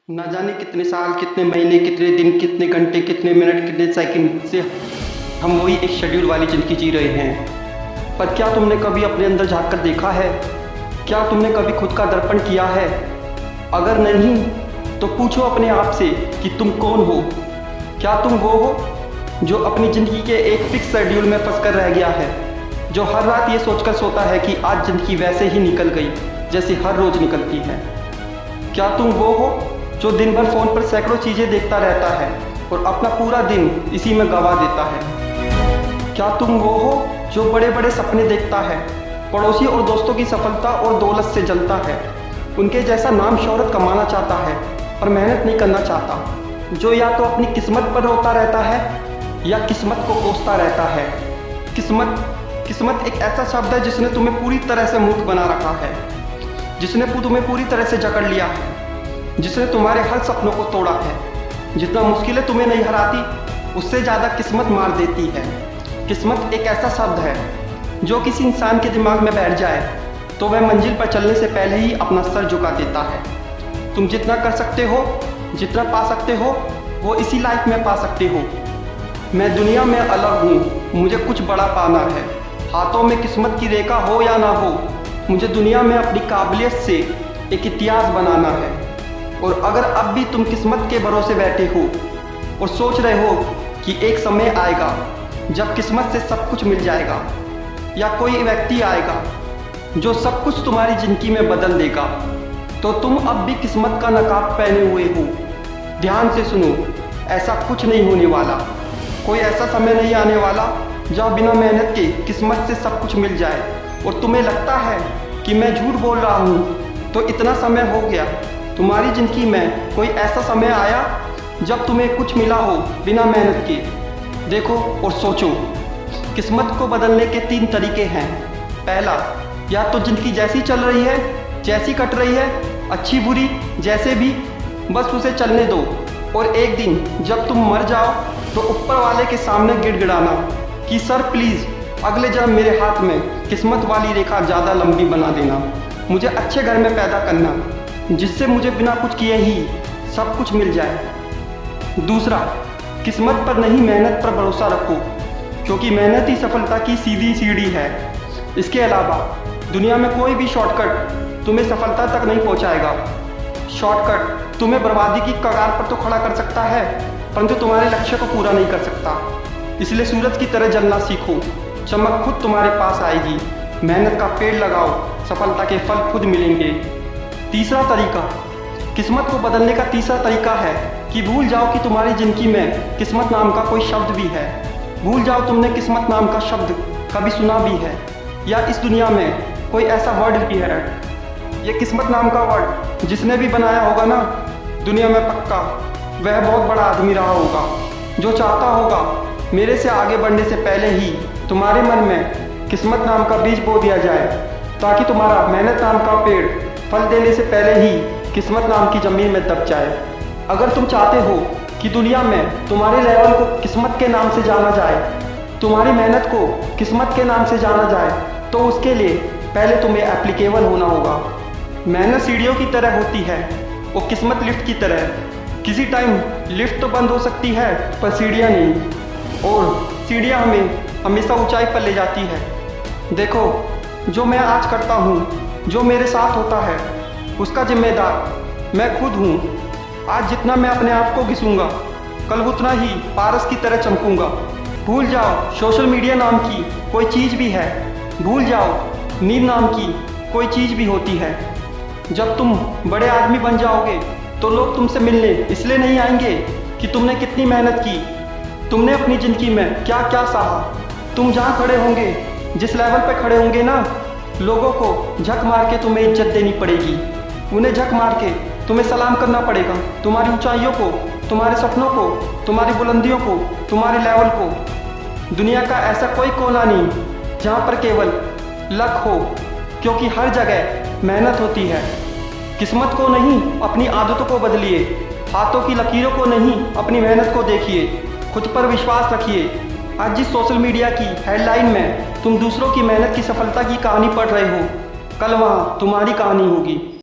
ना जाने कितने साल, कितने महीने, कितने दिन, कितने घंटे, कितने मिनट, कितने सेकंड से हम वही एक शेड्यूल वाली ज़िंदगी जी रहे हैं। पर क्या तुमने कभी अपने अंदर झाँक कर देखा है? क्या तुमने कभी खुद का दर्पण किया है? अगर नहीं तो पूछो अपने आप से कि तुम कौन हो? क्या तुम वो हो जो अपनी ज़िंदगी के एक फिक्स शेड्यूल में फंस कर रह गया है, जो हर रात ये सोचकर सोता है कि आज ज़िंदगी वैसे ही निकल गई जैसे हर रोज़ निकलती है? क्या तुम वो हो जो दिन भर फ़ोन पर सैकड़ों चीज़ें देखता रहता है और अपना पूरा दिन इसी में गंवा देता है? क्या तुम वो हो जो बड़े बड़े सपने देखता है, पड़ोसी और दोस्तों की सफलता और दौलत से जलता है, उनके जैसा नाम शोहरत कमाना चाहता है पर मेहनत नहीं करना चाहता, जो या तो अपनी किस्मत पर रोता रहता है या किस्मत को कोसता रहता है? किस्मत एक ऐसा शब्द है जिसने तुम्हें पूरी तरह से मूर्ख बना रखा है, जिसने तुम्हें पूरी तरह से जकड़ लिया है, जिसने तुम्हारे हर सपनों को तोड़ा है। जितना मुश्किलें तुम्हें नहीं हराती, उससे ज़्यादा किस्मत मार देती है। किस्मत एक ऐसा शब्द है जो किसी इंसान के दिमाग में बैठ जाए तो वह मंजिल पर चलने से पहले ही अपना सर झुका देता है। तुम जितना कर सकते हो, जितना पा सकते हो, वो इसी लाइफ में पा सकते हो। मैं दुनिया में अलग हूँ, मुझे कुछ बड़ा पाना है। हाथों में किस्मत की रेखा हो या ना हो, मुझे दुनिया में अपनी काबिलियत से एक इतिहास बनाना है। और अगर अब भी तुम किस्मत के भरोसे बैठे हो और सोच रहे हो कि एक समय आएगा जब किस्मत से सब कुछ मिल जाएगा, या कोई व्यक्ति आएगा जो सब कुछ तुम्हारी ज़िंदगी में बदल देगा, तो तुम अब भी किस्मत का नकाब पहने हुए हो। ध्यान से सुनो, ऐसा कुछ नहीं होने वाला। कोई ऐसा समय नहीं आने वाला जहाँ बिना मेहनत के किस्मत से सब कुछ मिल जाए। और तुम्हें लगता है कि मैं झूठ बोल रहा हूँ, तो इतना समय हो गया। तुम्हारी ज़िंदगी में कोई ऐसा समय आया जब तुम्हें कुछ मिला हो बिना मेहनत के? देखो और सोचो। किस्मत को बदलने के 3 तरीके हैं। पहला, या तो ज़िंदगी जैसी चल रही है, जैसी कट रही है, अच्छी बुरी जैसे भी, बस उसे चलने दो। और एक दिन जब तुम मर जाओ तो ऊपर वाले के सामने गिड़गिड़ाना कि सर प्लीज़ अगले जन्म मेरे हाथ में किस्मत वाली रेखा ज़्यादा लंबी बना देना, मुझे अच्छे घर में पैदा करना जिससे मुझे बिना कुछ किए ही सब कुछ मिल जाए। दूसरा, किस्मत पर नहीं मेहनत पर भरोसा रखो, क्योंकि मेहनत ही सफलता की सीधी सीढ़ी है। इसके अलावा दुनिया में कोई भी शॉर्टकट तुम्हें सफलता तक नहीं पहुंचाएगा। शॉर्टकट तुम्हें बर्बादी की कगार पर तो खड़ा कर सकता है, परंतु तुम्हारे लक्ष्य को पूरा नहीं कर सकता। इसलिए सूरज की तरह जलना सीखो, चमक खुद तुम्हारे पास आएगी। मेहनत का पेड़ लगाओ, सफलता के फल खुद मिलेंगे। तीसरा तरीका, किस्मत को बदलने का तीसरा तरीका है कि भूल जाओ कि तुम्हारी ज़िंदगी में किस्मत नाम का कोई शब्द भी है। भूल जाओ तुमने किस्मत नाम का शब्द कभी सुना भी है, या इस दुनिया में कोई ऐसा वर्ड भी है। ये किस्मत नाम का वर्ड जिसने भी बनाया होगा ना, दुनिया में पक्का वह बहुत बड़ा आदमी रहा होगा, जो चाहता होगा मेरे से आगे बढ़ने से पहले ही तुम्हारे मन में किस्मत नाम का बीज बो दिया जाए, ताकि तुम्हारा मेहनत नाम का पेड़ फल देने से पहले ही किस्मत नाम की ज़मीन में दब जाए। अगर तुम चाहते हो कि दुनिया में तुम्हारे लेवल को किस्मत के नाम से जाना जाए, तुम्हारी मेहनत को किस्मत के नाम से जाना जाए, तो उसके लिए पहले तुम्हें एप्लीकेबल होना होगा। मेहनत सीढ़ियों की तरह होती है और किस्मत लिफ्ट की तरह। किसी टाइम लिफ्ट तो बंद हो सकती है पर सीढ़ियाँ नहीं, और सीढ़ियाँ हमें हमेशा ऊंचाई पर ले जाती है। देखो, जो मैं आज करता हूँ, जो मेरे साथ होता है, उसका जिम्मेदार मैं खुद हूँ। आज जितना मैं अपने आप को घिसूंगा, कल उतना ही पारस की तरह चमकूंगा। भूल जाओ सोशल मीडिया नाम की कोई चीज़ भी है, भूल जाओ नींद नाम की कोई चीज़ भी होती है। जब तुम बड़े आदमी बन जाओगे तो लोग तुमसे मिलने इसलिए नहीं आएंगे कि तुमने कितनी मेहनत की, तुमने अपनी ज़िंदगी में क्या क्या सहा। तुम जहाँ खड़े होंगे, जिस लेवल पे खड़े होंगे ना, लोगों को झक मार के तुम्हें इज्जत देनी पड़ेगी। उन्हें झक मार के तुम्हें सलाम करना पड़ेगा, तुम्हारी ऊंचाइयों को, तुम्हारे सपनों को, तुम्हारी बुलंदियों को, तुम्हारे लेवल को। दुनिया का ऐसा कोई कोना नहीं जहाँ पर केवल लक हो, क्योंकि हर जगह मेहनत होती है। किस्मत को नहीं, अपनी आदतों को बदलिए। हाथों की लकीरों को नहीं, अपनी मेहनत को देखिए। खुद पर विश्वास रखिए। आज जिस सोशल मीडिया की हेडलाइन में तुम दूसरों की मेहनत की सफलता की कहानी पढ़ रहे हो, कल वहाँ तुम्हारी कहानी होगी।